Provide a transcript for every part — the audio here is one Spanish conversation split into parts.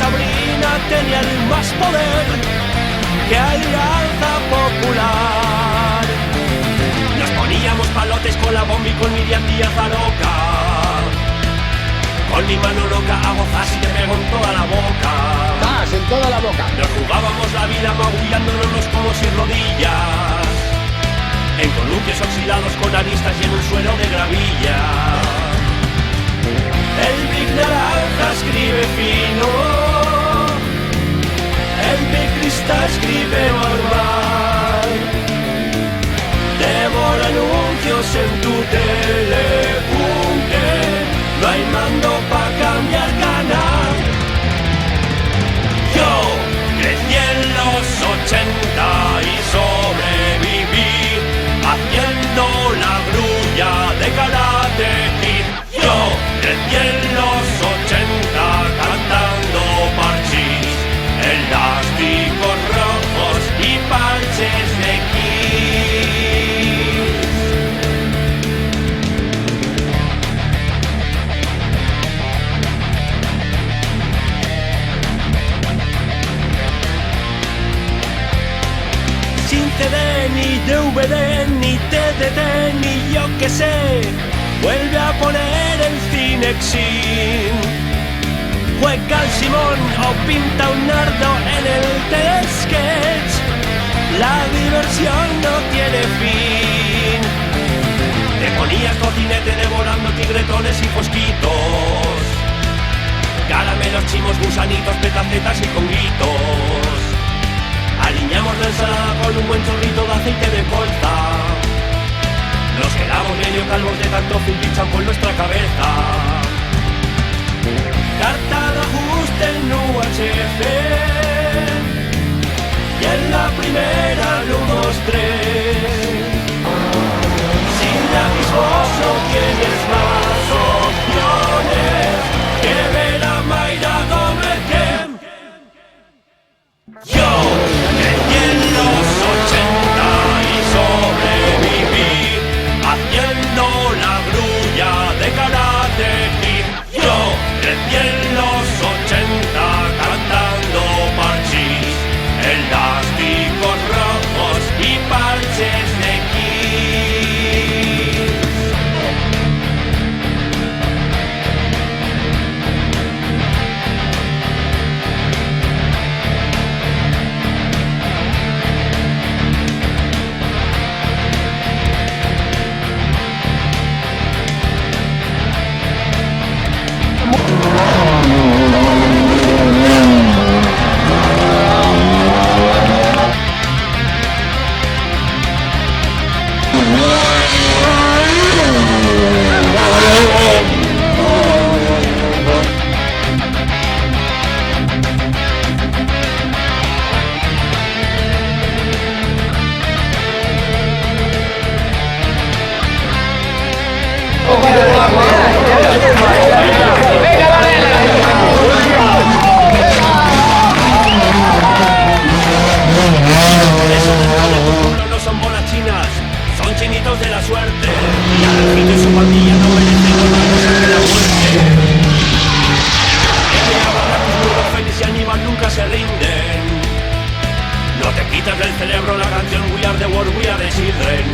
Sabrina tenía el más poder que Alianza Popular. Nos poníamos palotes con la bomba y con Miriam Díaz a loca. Con mi mano loca hago zas y te pego en toda la boca. ¡Zas en toda la boca! Nos jugábamos la vida magullándonos los codos y rodillas, en columpios oxidados con aristas y en un suelo de gravilla. El Big Naranja escribe fino, el Big Cristal escribe normal. Devora anuncios en tu telepunte, no hay mando pa' cambiar canal. Yo crecí en los 80 y sobreviví haciendo la grulla de Karate Kid. Yo crecí en los 80 cantando parchís, elásticos rojos y parches de Kiss. Sin CD, ni DVD, ni TDT, ni yo que sé, vuelve a poner el Cinexin. Juega al Simón o pinta un nardo en el telesketch. La diversión no tiene fin. Te ponías cocinete devorando tigretones y fosquitos, caramelos, chimos, gusanitos, petacetas y conguitos. Aliñamos la ensalada con un buen chorrito de aceite de colza. Nos quedamos medio calvos de tanto film y champú en nuestra cabeza. Carta de ajuste en UHF y en la primera L1, 2, 3. Sin lápiz no tienes más opciones que ver a Mayra Gómez que... Yo crecí en los 80 y sobreviví haciendo la grulla de Karate Kid. Yo crecí en los 80 cantando parchís, elásticos rojos y parches de Kiss. No son bolas chinas, son chinitos de la suerte. Y Anarquito y su pandilla no merecen otra cosa que la muerte. Félix y Aníbal nunca se rinden. No te quitas del cerebro la canción We Are the World, We Are the Children.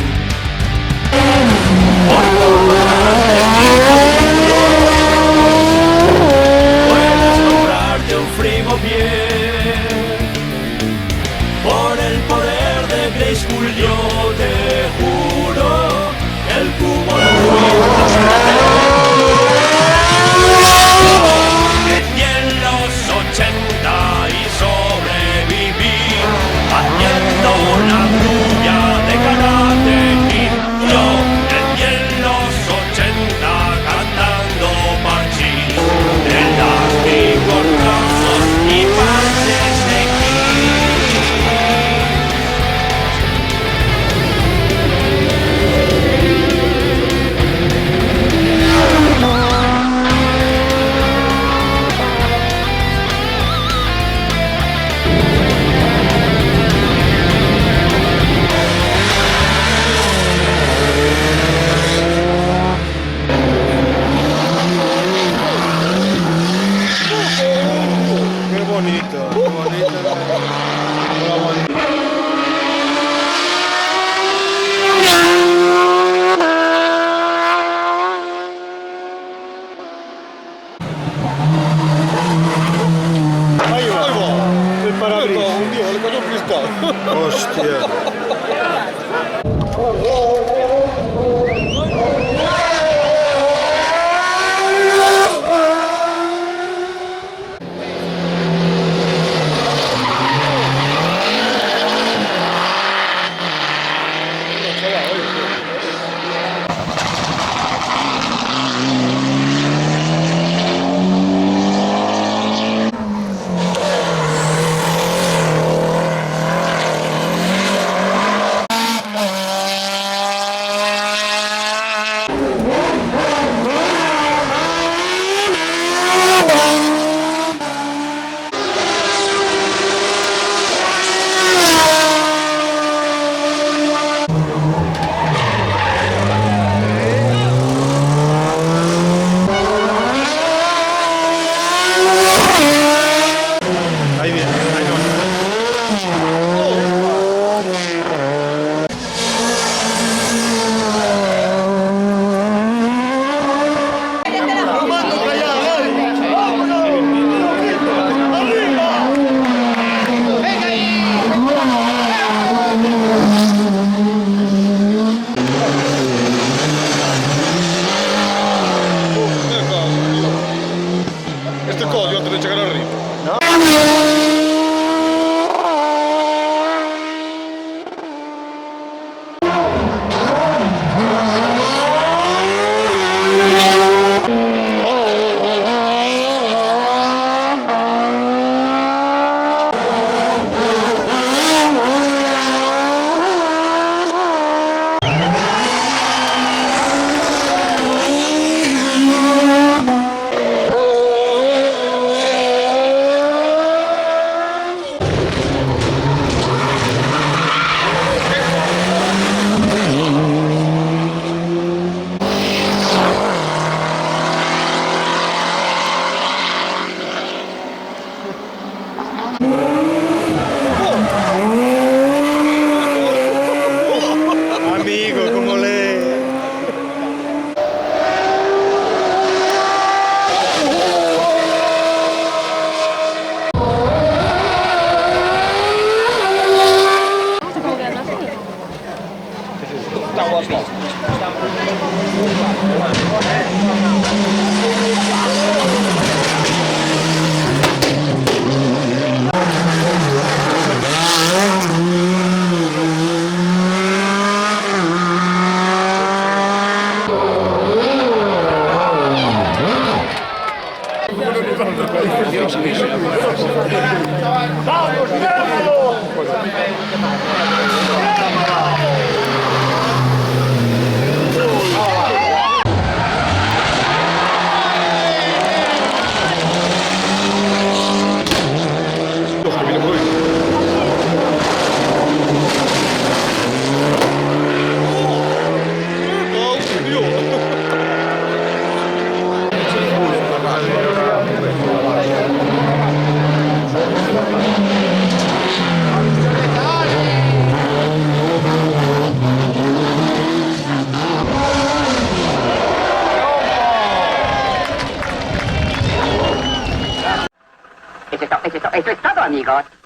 Hostia. Ahí viene, ahí no. Este codio antes de llegar arriba. Amigo, ¿cómo le...? Eso es todo, amigos.